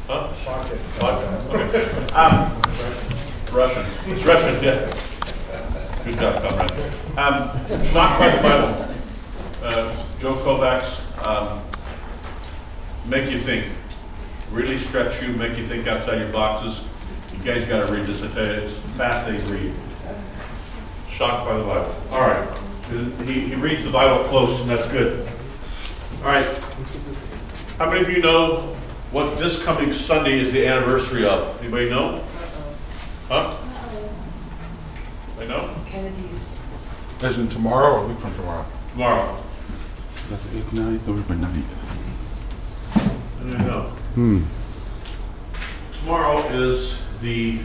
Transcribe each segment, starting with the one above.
Huh? Okay. Russian. It's Russian, yeah. Good job, comrade. Shocked by the Bible. Joe Kovacs, make you think. Really stretch you, make you think outside your boxes. You guys got to read this. I tell you, it's a fast thing to read. Shocked by the Bible. All right. He reads the Bible close, and that's good. All right. How many of you know what this coming Sunday is the anniversary of? Anybody know? Huh? Anybody know? Kennedy's. As in tomorrow or a week from tomorrow? Tomorrow. That's 8th night, November 9th. I don't know. Tomorrow is the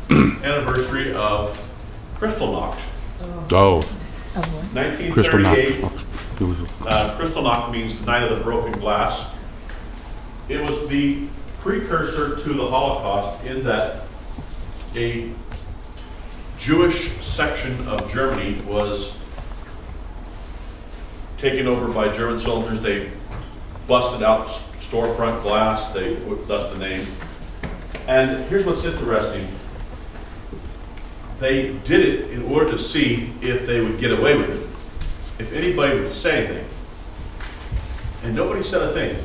anniversary of Kristallnacht. Oh. 1938. Kristallnacht means the night of the broken glass. It was the precursor to the Holocaust in that a Jewish section of Germany was taken over by German soldiers. They busted out storefront glass. That's the name. And here's what's interesting. They did it in order to see if they would get away with it, if anybody would say anything. And nobody said a thing.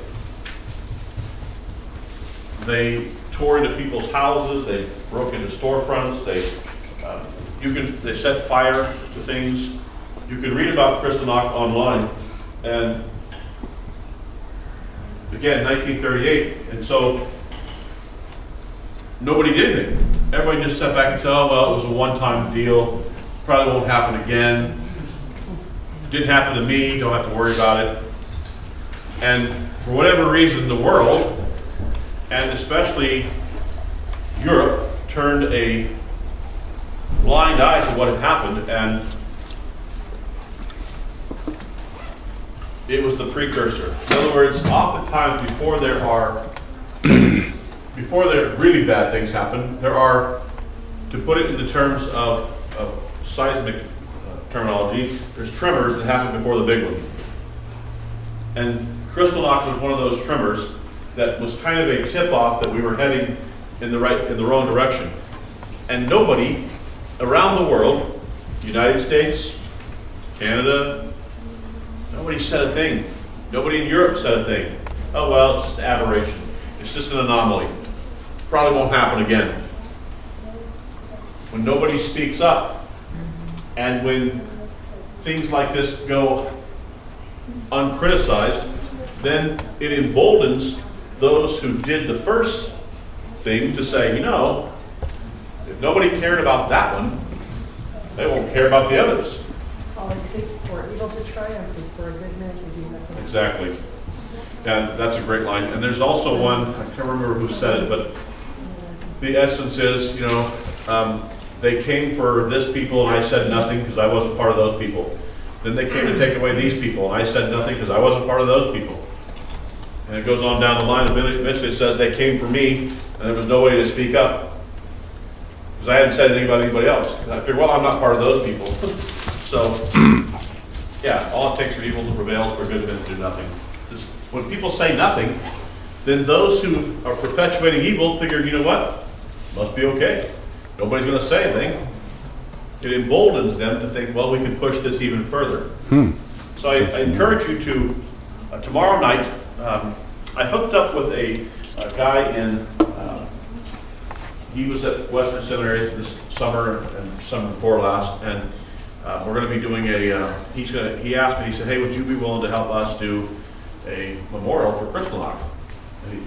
They tore into people's houses. They broke into storefronts. They set fire to things. You can read about Kristallnacht online. And again, 1938. And so nobody did anything. Everybody just sat back and said, oh, well, it was a one-time deal. Probably won't happen again. Didn't happen to me. Don't have to worry about it. And for whatever reason, the world, and especially Europe, turned a blind eye to what had happened, and it was the precursor. In other words, oftentimes before there really bad things happen, there are, to put it into terms of seismic terminology, there's tremors that happen before the big one. And Kristallnacht was one of those tremors that was kind of a tip-off that we were heading in the wrong direction. And nobody around the world, United States, Canada, nobody said a thing. Nobody in Europe said a thing. Oh, well, it's just an aberration. It's just an anomaly. Probably won't happen again. When nobody speaks up, and when things like this go uncriticized, then it emboldens those who did the first thing to say, you know, if nobody cared about that one, they won't care about the others. All it takes for evil to triumph is for a good man to do nothing. Exactly. And that's a great line. And there's also one, I can't remember who said it, but the essence is, you know, they came for this people and I said nothing because I wasn't part of those people. Then they came to take away these people and I said nothing because I wasn't part of those people. And it goes on down the line. Eventually it says they came for me and there was no way to speak up because I hadn't said anything about anybody else. I figured, well, I'm not part of those people. So, yeah, all it takes for evil to prevail is for good men to do nothing. Just, when people say nothing, then those who are perpetuating evil figure, you know what? Must be okay. Nobody's going to say anything. It emboldens them to think, well, we can push this even further. So I encourage you to, tomorrow night, I hooked up with a guy in, he was at Western Seminary this summer and summer before last, and we're going to be doing he asked me, he said, hey, would you be willing to help us do a memorial for Kristallnacht?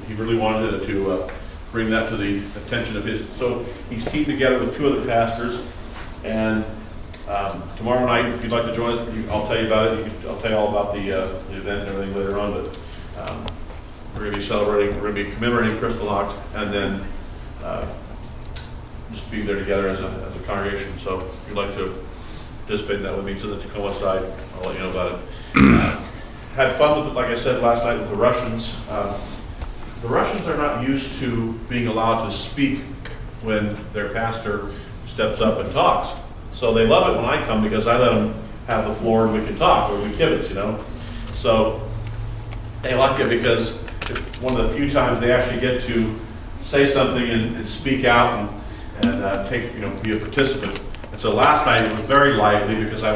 He really wanted to bring that to the attention of his, so he's teamed together with two other pastors, and tomorrow night, if you'd like to join us, I'll tell you about it. I'll tell you all about the event and everything later on, but we're going to be celebrating, we're going to be commemorating Kristallnacht, and then just being there together as a congregation. So if you'd like to participate in that with me, so that to coincide, I'll let you know about it. Had fun with it, like I said last night, with the Russians. The Russians are not used to being allowed to speak when their pastor steps up and talks. So they love it when I come because I let them have the floor and we can talk, or we kibitz, you know. So they like it because it's one of the few times they actually get to say something and speak out and take, be a participant. And so last night it was very lively because I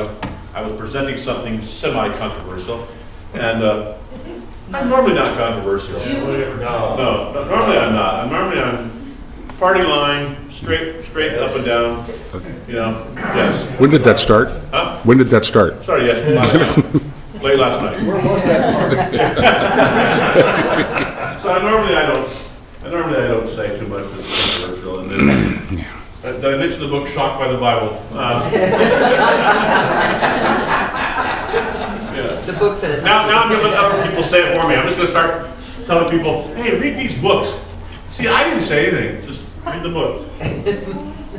was presenting something semi-controversial, and I'm normally not controversial. No, normally I'm not. Normally I'm party line, straight up and down. Yes. When did that start? Huh? When did that start? Sorry, yes, late last night. Where was that party? So normally I don't say too much that's controversial. And then, did I mention the book Shocked by the Bible? Yeah. The books that Now I'm going to let other people say it for me. I'm just going to start telling people, hey, read these books. See, I didn't say anything. Just read the book.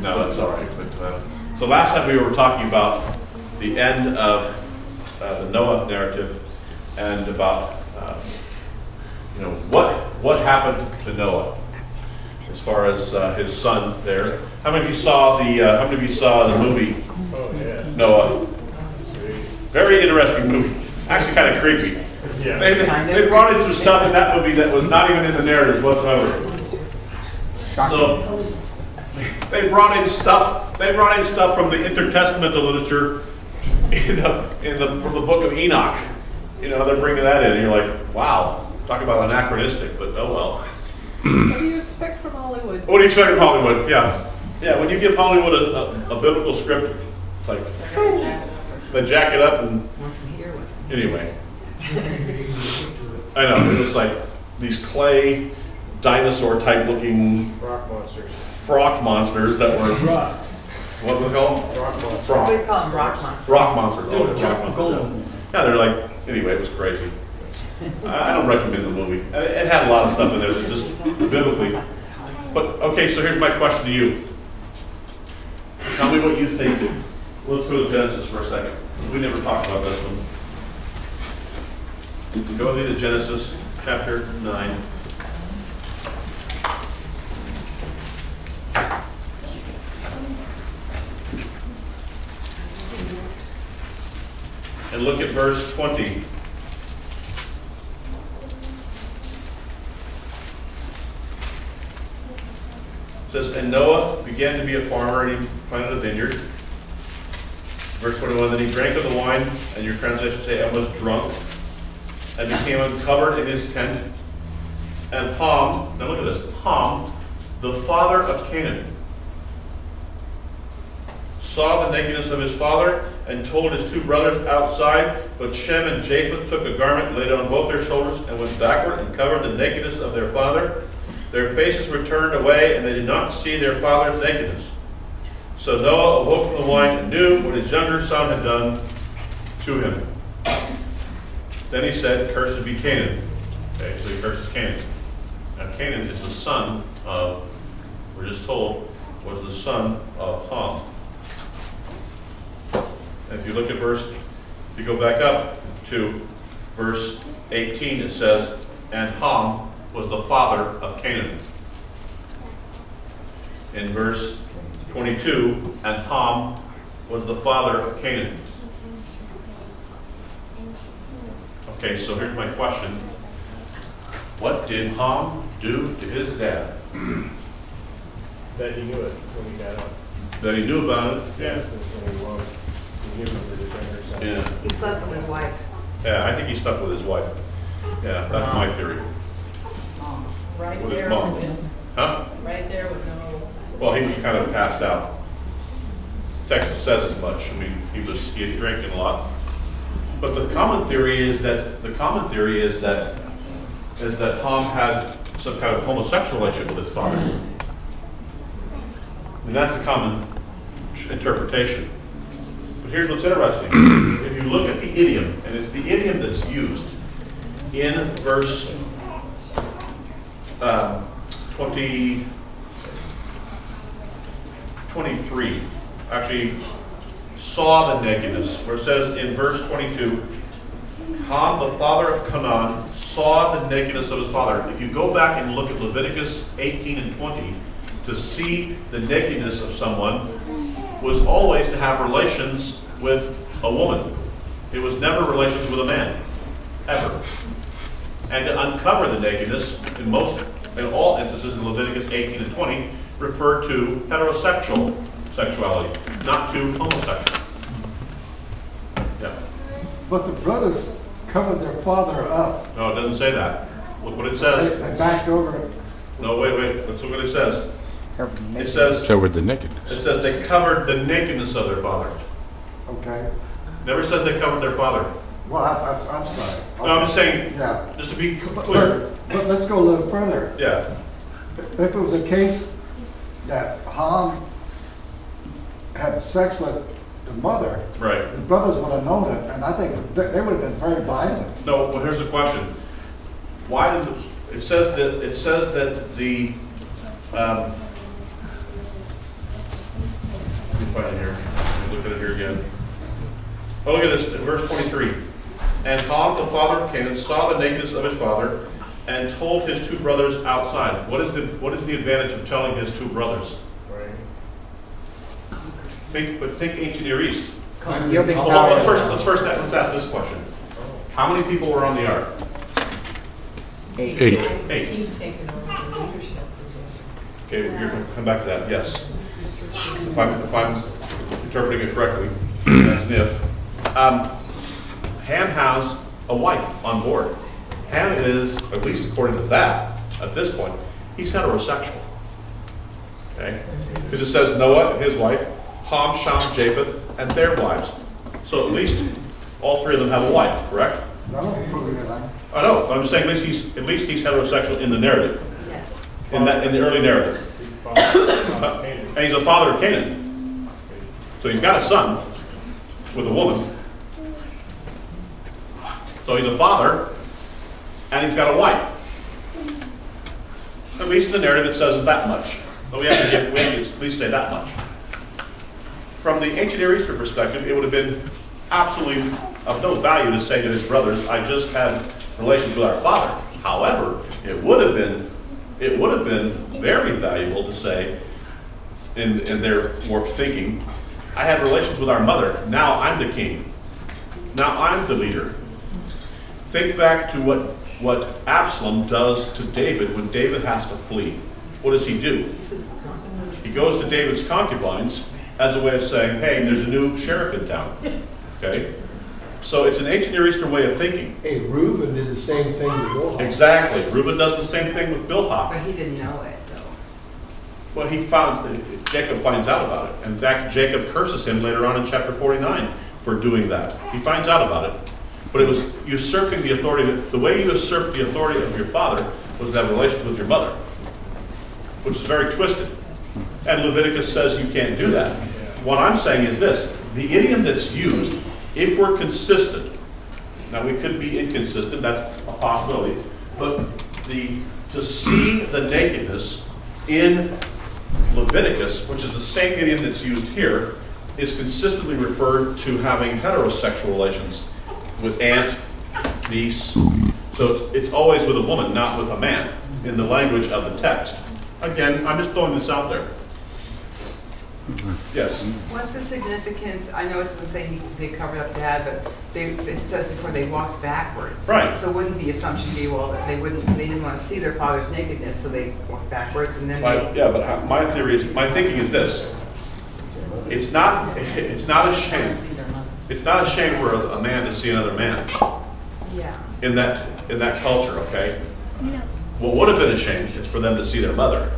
No, that's all right. But, so last time we were talking about the end of the Noah narrative and about what happened to Noah as far as his son there. How many of you saw the movie Noah? Very interesting movie. Actually, kind of creepy. Yeah. They brought in some stuff in that movie that was not even in the narrative whatsoever. So they brought in stuff from the intertestamental literature from the book of Enoch. They're bringing that in, and you're like, wow, talk about anachronistic, but oh well. What do you expect from Hollywood? What do you expect from Hollywood? Yeah. When you give Hollywood a biblical script, it's like, they jack it up and anyway. I know, it's like these clay dinosaur type looking rock monsters that were what were they called? We call them rock monsters. Rock monsters. Oh, rock monsters. Yeah, they're like, anyway, it was crazy. I don't recommend the movie. It had a lot of stuff in there that just biblically. But okay, so here's my question to you. Tell me what you think. Let's go to Genesis for a second. We never talked about this one. Go with me to Genesis chapter 9. And look at verse 20. It says, and Noah began to be a farmer, and he planted a vineyard. Verse 21, then he drank of the wine, and your translation say, and was drunk, and became uncovered in his tent. And Ham, now look at this, Ham, the father of Canaan, saw the nakedness of his father, and told his two brothers outside. But Shem and Japheth took a garment, laid it on both their shoulders, and went backward and covered the nakedness of their father. Their faces were turned away, and they did not see their father's nakedness. So Noah awoke from the wine and knew what his younger son had done to him. Then he said, cursed be Canaan. Okay, so he curses Canaan. Now Canaan is the son of, we're just told, was the son of Ham. And if you look at if you go back up to verse 18, it says, and Ham was the father of Canaan. In verse 22, and Ham was the father of Canaan. Okay, so here's my question. What did Ham do to his dad? That he knew it when he got up. That he knew about it? Yeah. When he woke, he knew it was his younger son. Yeah. He slept with his wife. Yeah, I think he stuck with his wife. Yeah, that's my theory. Right With his there mom. with him. Huh? Right there with no. Well, he was kind of passed out. Texas says as much. I mean, he was drinking a lot. But the common theory is that Ham had some kind of homosexual relationship with his father. And that's a common interpretation. But here's what's interesting. If you look at the idiom, and it's the idiom that's used in verse 23, actually saw the nakedness, where it says in verse 22, Ham, the father of Canaan, saw the nakedness of his father. If you go back and look at Leviticus 18 and 20, to see the nakedness of someone was always to have relations with a woman. It was never relations with a man, ever. And to uncover the nakedness, in most in all instances in Leviticus 18 and 20, refer to heterosexual sexuality, not to homosexual. Yeah. But the brothers covered their father up. No, it doesn't say that. Look what it says. They backed over it. No, wait. Let's look what it says. It says, Covered the nakedness. it says they covered the nakedness of their father. Okay. Never says they covered their father. Well, I'm sorry. No, I'm just saying, Yeah. just to be clear. But let's go a little further. Yeah. If it was a case that Ham had sex with the mother, Right. the brothers would have known it, and I think they would have been very violent. No, well, here's the question. Why does it says that the, let me find it here. Let me look at it here again. Oh, look at this, in verse 23. And Ham, the father of Canaan, saw the nakedness of his father and told his two brothers outside. What is the advantage of telling his two brothers? Right. Think ancient Near East. Yielding Hold power. on, let's ask this question. How many people were on the ark? 8. 8. He's taken over the leadership position. Okay, you're going to come back to that, yes. If I'm interpreting it correctly, that's an if. Ham has a wife on board. Ham is, at least according to that, at this point, he's heterosexual. Okay? Because it says Noah and his wife, Ham, Shem, Japheth, and their wives. So at least all three of them have a wife, correct? No, proving it, huh? I know, but I'm saying at least he's heterosexual in the narrative, Yes. in the early narrative. Canaan. And he's a father of Canaan. So he's got a son with a woman. So he's a father, and he's got a wife. At least in the narrative it says that much. But we have to at least say that much. From the ancient Near Eastern perspective, it would have been absolutely of no value to say to his brothers, I just had relations with our father. However, it would have been very valuable to say, in their warped thinking, I had relations with our mother. Now I'm the king. Now I'm the leader. Think back to what Absalom does to David when David has to flee. What does he do? He goes to David's concubines as a way of saying, hey, there's a new sheriff in town. Okay? So it's an ancient Near Eastern way of thinking. Hey, Reuben did the same thing with Bilhah. Exactly. Reuben does the same thing with Bilhah. But he didn't know it, though. Well, Jacob finds out about it. In fact, Jacob curses him later on in chapter 49 for doing that. He finds out about it. But it was usurping the authority. The way you usurp the authority of your father was to have relations with your mother, which is very twisted. And Leviticus says you can't do that. What I'm saying is this. The idiom that's used, if we're consistent, now we could be inconsistent, that's a possibility, but to see the nakedness in Leviticus, which is the same idiom that's used here, is consistently referred to having heterosexual relations with aunt, niece. So it's always with a woman, not with a man, in the language of the text. Again, I'm just throwing this out there. Yes. What's the significance? I know it doesn't say they covered up dad, but it says before they walked backwards. Right. So wouldn't the assumption be, well, that they didn't want to see their father's nakedness, so they walked backwards and then Yeah, but my thinking is this. It's not a shame. It's not a shame for a man to see another man yeah. in that culture, okay? What would have been a shame is for them to see their mother.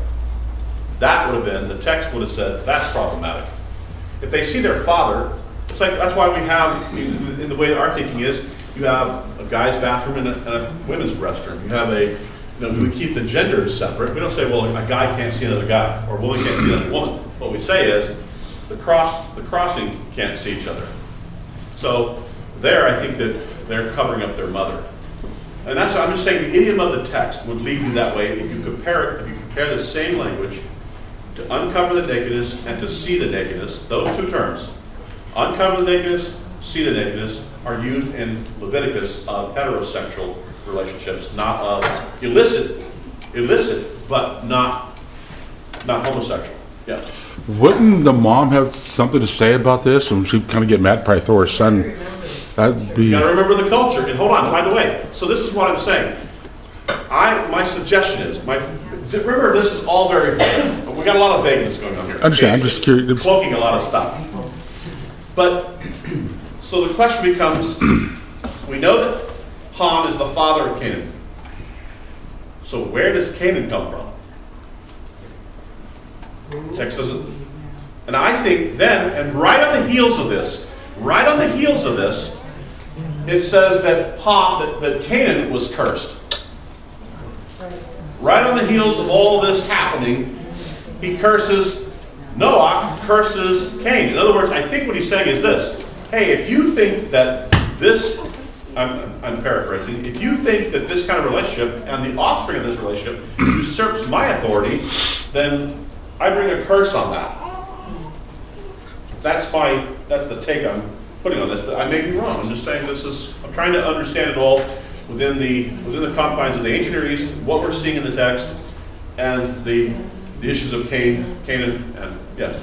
That would have been, the text would have said, that's problematic. If they see their father, it's like, that's why we have, in the way that our thinking is, you have a guy's bathroom and a women's restroom. You have we keep the genders separate. We don't say, well, a guy can't see another guy, or a woman can't see another woman. What we say is, the crossing can't see each other. So there, I think that they're covering up their mother. And that's, I'm just saying, the idiom of the text would lead you that way if you compare the same language to uncover the nakedness and to see the nakedness. Those two terms, uncover the nakedness, see the nakedness, are used in Leviticus of heterosexual relationships, not of illicit, but not homosexual. Yeah. Wouldn't the mom have something to say about this? And she'd kind of get mad, probably throw her son. That'd be. You gotta remember the culture. And hold on, by the way, so this is what I'm saying. My suggestion is, remember, this is all very vague. We got a lot of vagueness going on here. I understand. I'm just curious. Cloaking a lot of stuff. But, so the question becomes, we know that Ham is the father of Canaan. So where does Canaan come from? Text doesn't. And I think then, and right on the heels of this, it says that that Canaan was cursed. Right on the heels of all this happening, he curses Noah, curses Cain. In other words, I think what he's saying is this: hey, if you think that this, I'm paraphrasing, if you think that this kind of relationship and the offspring of this relationship usurps my authority, then I bring a curse on that. That's the take I'm putting on this, but I may be wrong. I'm just saying I'm trying to understand it all within the confines of the ancient Near East, what we're seeing in the text, and the issues of Canaan, and yes.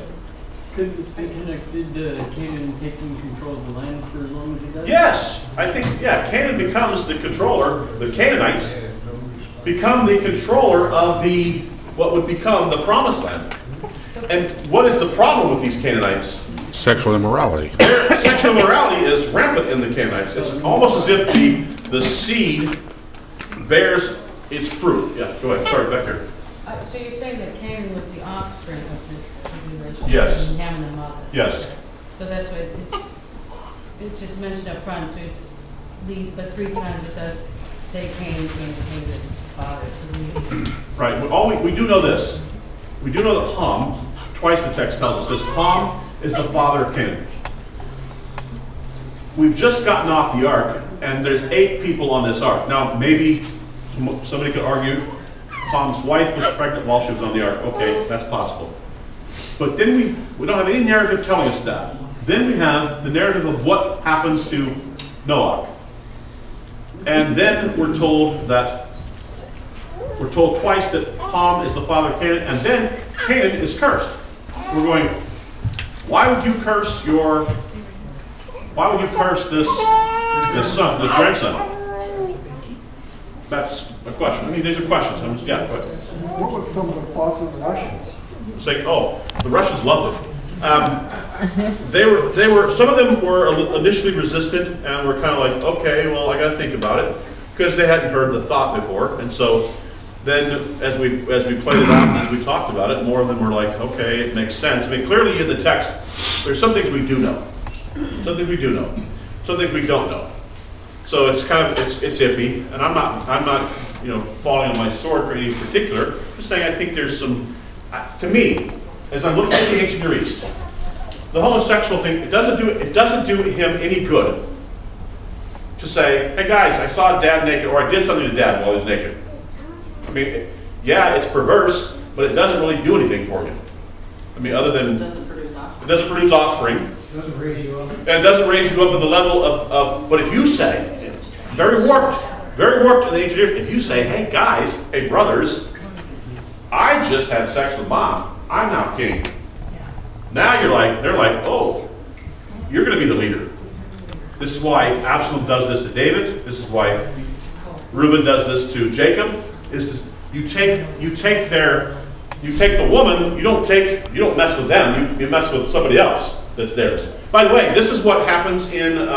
Could this be connected to Canaan taking control of the land for as long as he does? Yes, I think, Canaan becomes the controller, the Canaanites become the controller of what would become the Promised Land. And what is the problem with these Canaanites? Sexual immorality. Sexual immorality is rampant in the Canaanites. It's almost as if the seed bears its fruit. Yeah, go ahead. Sorry, back here. So you're saying that Canaan was the offspring of this relationship? Yes. And Ham and the mother? Yes. So that's why it's just mentioned up front, so but 3 times it does say Canaan, Canaan, Canaan, father. So Right. We do know this. We do know that Ham, twice the text tells us this, Ham is the father of Canaan. We've just gotten off the ark, and there's 8 people on this ark. Now, maybe somebody could argue Ham's wife was pregnant while she was on the ark. Okay, that's possible. But then we don't have any narrative telling us that. Then we have the narrative of what happens to Noah. And then we're told twice that Ham is the father of Canaan, and then Canaan is cursed. We're going, why would you curse this son, this grandson? That's a question. I mean, these are questions. Go ahead. What was some of the thoughts of the Russians? Say, the Russians loved it. They were. Some of them were initially resistant and were kind of like, okay, well, I got to think about it, because they hadn't heard the thought before. And so then, as we played it out and as we talked about it, more of them were like, okay, it makes sense. I mean, clearly in the text, there's some things we do know, some things we do know, some things we don't know. So it's kind of it's iffy, and I'm not falling on my sword for any particular. Just saying, I think there's some. To me, as I'm looking at the ancient Near East, the homosexual thing, it doesn't do him any good to say, hey guys, I saw Dad naked, or I did something to Dad while he was naked. I mean, yeah, it's perverse, but it doesn't really do anything for you. I mean, other than it doesn't produce offspring. It doesn't raise you up. And it doesn't raise you up to the level of but if you say, very warped in the ancient Near East, if you say, hey guys, hey brothers, I just had sex with Mom, I'm now king. Now they're like, oh, you're going to be the leader. This is why Absalom does this to David. This is why Reuben does this to Jacob. You take the woman. You don't mess with them. You mess with somebody else that's theirs. By the way, this is what happens in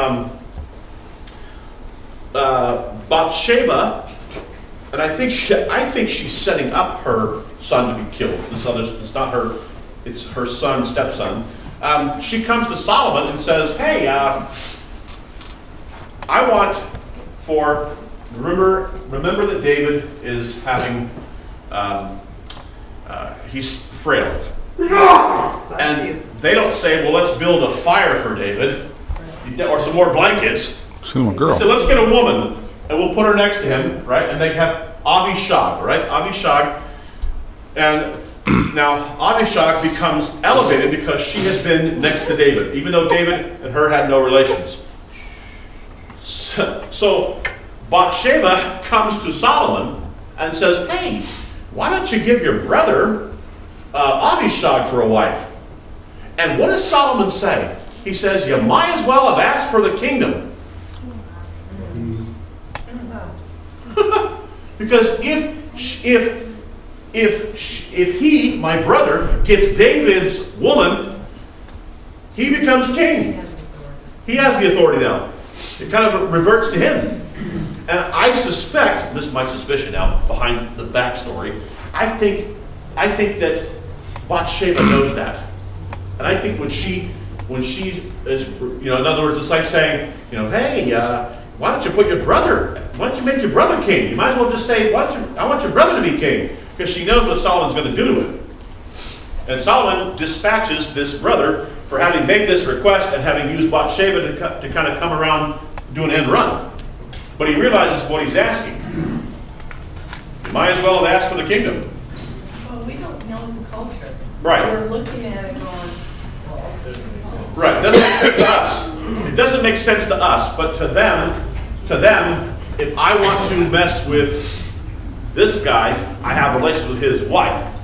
Bathsheba. And I think she's setting up her son to be killed. It's not her; it's her son, stepson. She comes to Solomon and says, "Hey, I want for remember that David is having he's frail, and they don't say, well, let's build a fire for David or some more blankets. Send him a girl. So let's get a woman." And we'll put her next to him, right? And they have Abishag, right? Abishag. And now Abishag becomes elevated because she has been next to David, even though David and her had no relations. So Bathsheba comes to Solomon and says, hey, why don't you give your brother Abishag for a wife? And what does Solomon say? He says, you might as well have asked for the kingdom. Because if if he, my brother, gets David's woman, he becomes king. He has the authority now. It kind of reverts to him. And I suspect, this is my suspicion now, behind the backstory, I think that Bathsheba knows that. And I think when she is, in other words, it's like saying, hey, why don't you make your brother king? You might as well just say, I want your brother to be king. Because she knows what Solomon's going to do to him. And Solomon dispatches this brother for having made this request and having used Bathsheba to kind of come around, do an end run. But he realizes what he's asking. You might as well have asked for the kingdom. Well, we don't know the culture. Right. We're looking at it going, Right. It doesn't make sense to us. It doesn't make sense to us, but to them, if I want to mess with this guy, I have relations with his wife.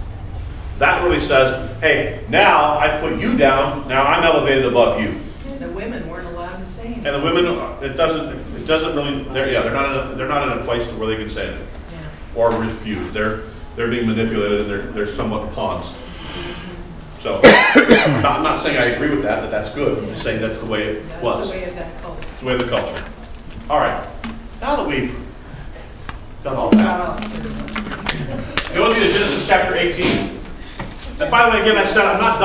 That really says, hey, now I put you down, now I'm elevated above you. the women weren't allowed to say anything. And the women, it doesn't really, they're not in a place where they can say it Yeah. or refuse. They're being manipulated and they're somewhat pawns. So, I'm not saying I agree with that's good. I'm just saying that's the way it was. That's the way of that culture. It's the way of the culture. All right. Now that we've done all that, go with me to Genesis chapter 18. And by the way, again, I said I'm not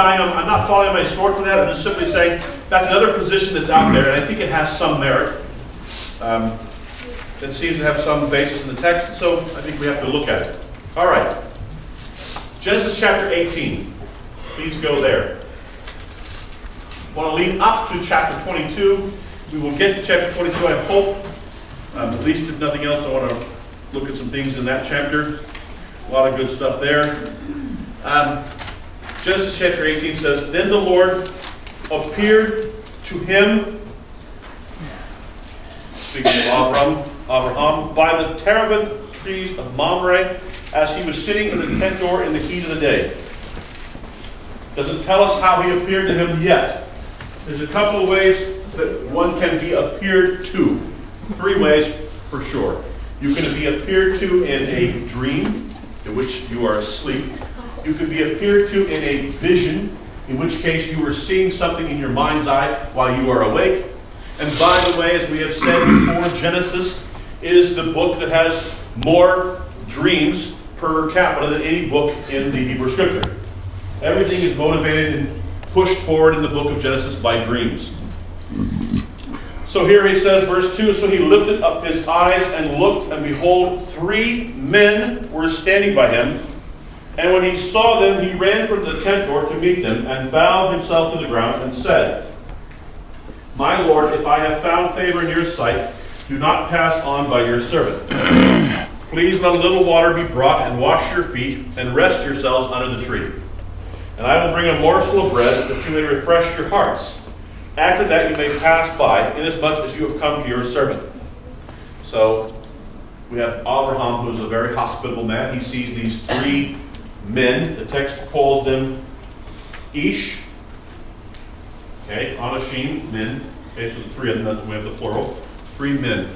falling on my sword for that. I'm just simply saying that's another position that's out there, and I think it has some merit. It seems to have some basis in the text, so I think we have to look at it. All right. Genesis chapter 18. Please go there. I want to lead up to chapter 22. We will get to chapter 22, I hope. At least if nothing else, I want to look at some things in that chapter. A lot of good stuff there. Genesis chapter 18 says, Then the Lord appeared to him, speaking of Abraham, by the terebinth trees of Mamre, as he was sitting in the tent door in the heat of the day. Doesn't tell us how he appeared to him yet. There's a couple of ways that one can be appeared to. 3 ways for sure. You can be appeared to in a dream, in which you are asleep. You can be appeared to in a vision, in which case you are seeing something in your mind's eye while you are awake. And by the way, as we have said before, Genesis is the book that has more dreams per capita than any book in the Hebrew Scripture. Everything is motivated and pushed forward in the book of Genesis by dreams. So here he says, verse 2, So he lifted up his eyes and looked, and behold, 3 men were standing by him. And when he saw them, he ran from the tent door to meet them, and bowed himself to the ground, and said, My Lord, if I have found favor in your sight, do not pass on by your servant. Please let a little water be brought, and wash your feet, and rest yourselves under the tree. And I will bring a morsel of bread, that you may refresh your hearts. After that you may pass by, inasmuch as you have come to your servant. So, we have Abraham, who is a very hospitable man. He sees these 3 men. The text calls them Ish. Okay, Anashim, men. Okay, so the 3 of them, that's we have the plural. 3 men.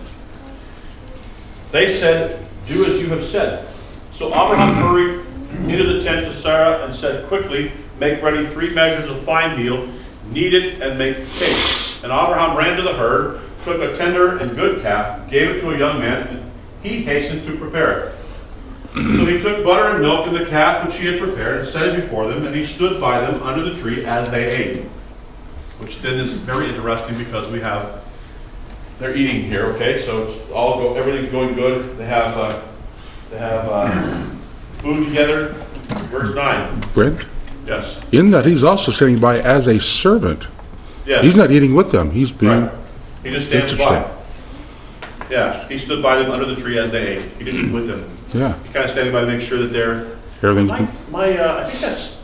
They said, Do as you have said. So Abraham hurried into the tent to Sarah and said, Quickly, make ready 3 measures of fine meal, knead it and make cakes. And Abraham ran to the herd, took a tender and good calf, gave it to a young man, and he hastened to prepare it. So he took butter and milk and the calf which he had prepared, and set it before them, and he stood by them under the tree as they ate. Which then is very interesting because they're eating here, okay? So it's everything's going good. They have food together. Verse 9. Brent, Yes. in that he's also standing by as a servant. Yes. He's not eating with them. He's being... Right. He just stands by. Yeah, he stood by them under the tree as they ate. He didn't eat with them. Yeah. He kind of standing by to make sure that they're... Everything's... I think that's...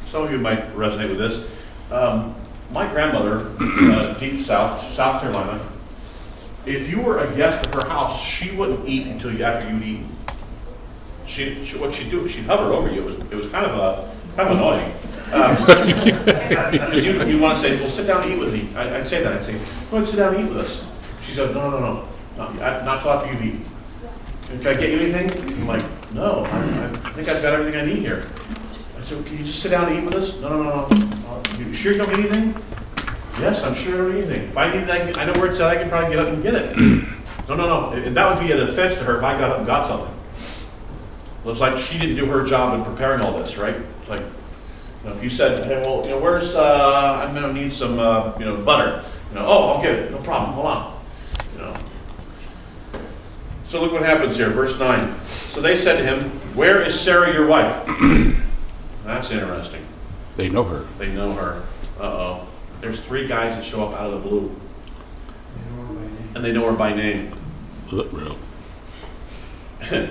some of you might resonate with this. My grandmother, deep South Carolina, if you were a guest at her house, she wouldn't eat until after you'd eaten. What she'd do, she'd hover over you. It was kind of annoying. Because you want to say, well, sit down and eat with me. I'd say that. I'd say, go ahead, sit down and eat with us. She said, no. Not till after you've eaten. Can I get you anything? I'm like, no, I think I've got everything I need here. I said, can you just sit down and eat with us? No. You sure you don't need anything? Yes, I'm sure I don't need anything. If I need it, I know where it's at, I can probably get up and get it. No. And that would be an offense to her if I got up and got something. Well, it's like she didn't do her job in preparing all this, right? Like, if you said, hey, well, where's, I'm going to need some, butter. Oh, I'll get it. No problem. Hold on. So look what happens here, verse 9. So they said to him, where is Sarah, your wife? That's interesting. They know her. They know her. Uh-oh. There's 3 guys that show up out of the blue. And they know her by name. Look real.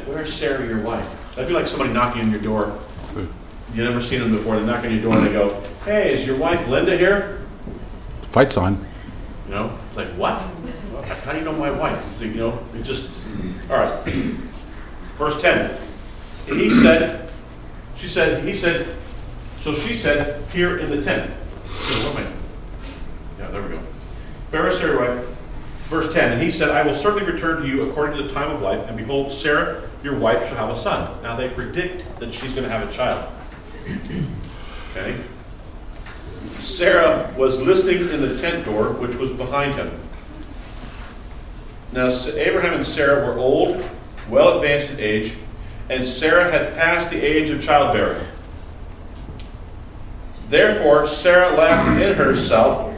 Where's Sarah, your wife? That'd be like somebody knocking on your door. You've never seen them before. They knock on your door and they go, hey, is your wife Linda here? Fight's on. It's like, what? How do you know my wife? It just, all right. Verse 10. And he said, here in the tent. Yeah, there we go. Where is Sarah, your wife? Verse 10, and he said, I will certainly return to you according to the time of life, and behold, Sarah, your wife, shall have a son. Now they predict that she's going to have a child. Okay? Sarah was listening in the tent door, which was behind him. Now Abraham and Sarah were old, well advanced in age, and Sarah had passed the age of childbearing. Therefore Sarah laughed in herself.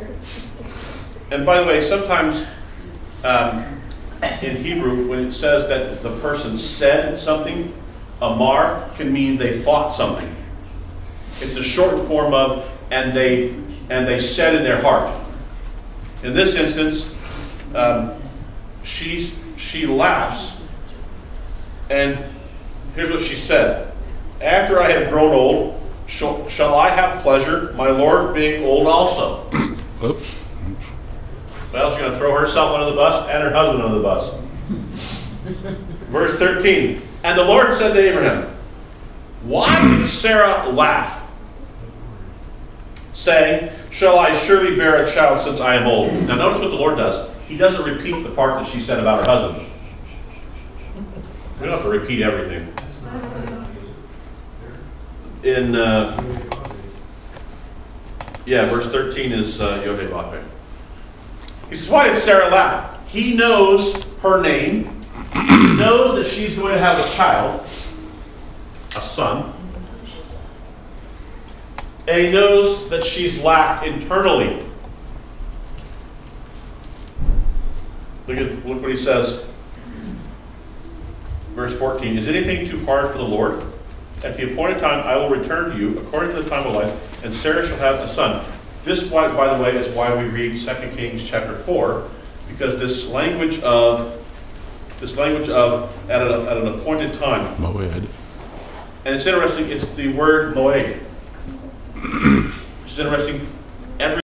And by the way, sometimes in Hebrew, when it says that the person said something, amar can mean they thought something. It's a shortened form of and they said in their heart. In this instance, she laughs, and here's what she said: after I have grown old, shall I have pleasure, my Lord being old also? Oops. Well, she's going to throw herself under the bus and her husband under the bus. Verse 13. And the Lord said to Abraham, why did Sarah laugh, saying, shall I surely bear a child since I am old? Now notice what the Lord does. He doesn't repeat the part that she said about her husband. We don't have to repeat everything. In, verse 13 is Yodhe Bakbe. He says, why did Sarah laugh? He knows her name. He knows that she's going to have a child, a son. And he knows that she's laughed internally. Look what he says. Verse 14. Is anything too hard for the Lord? At the appointed time I will return to you according to the time of life, and Sarah shall have a son. This, by the way, is why we read 2 Kings chapter 4, because this language of at an appointed time. Moed. And it's interesting, it's the word moed. Which is interesting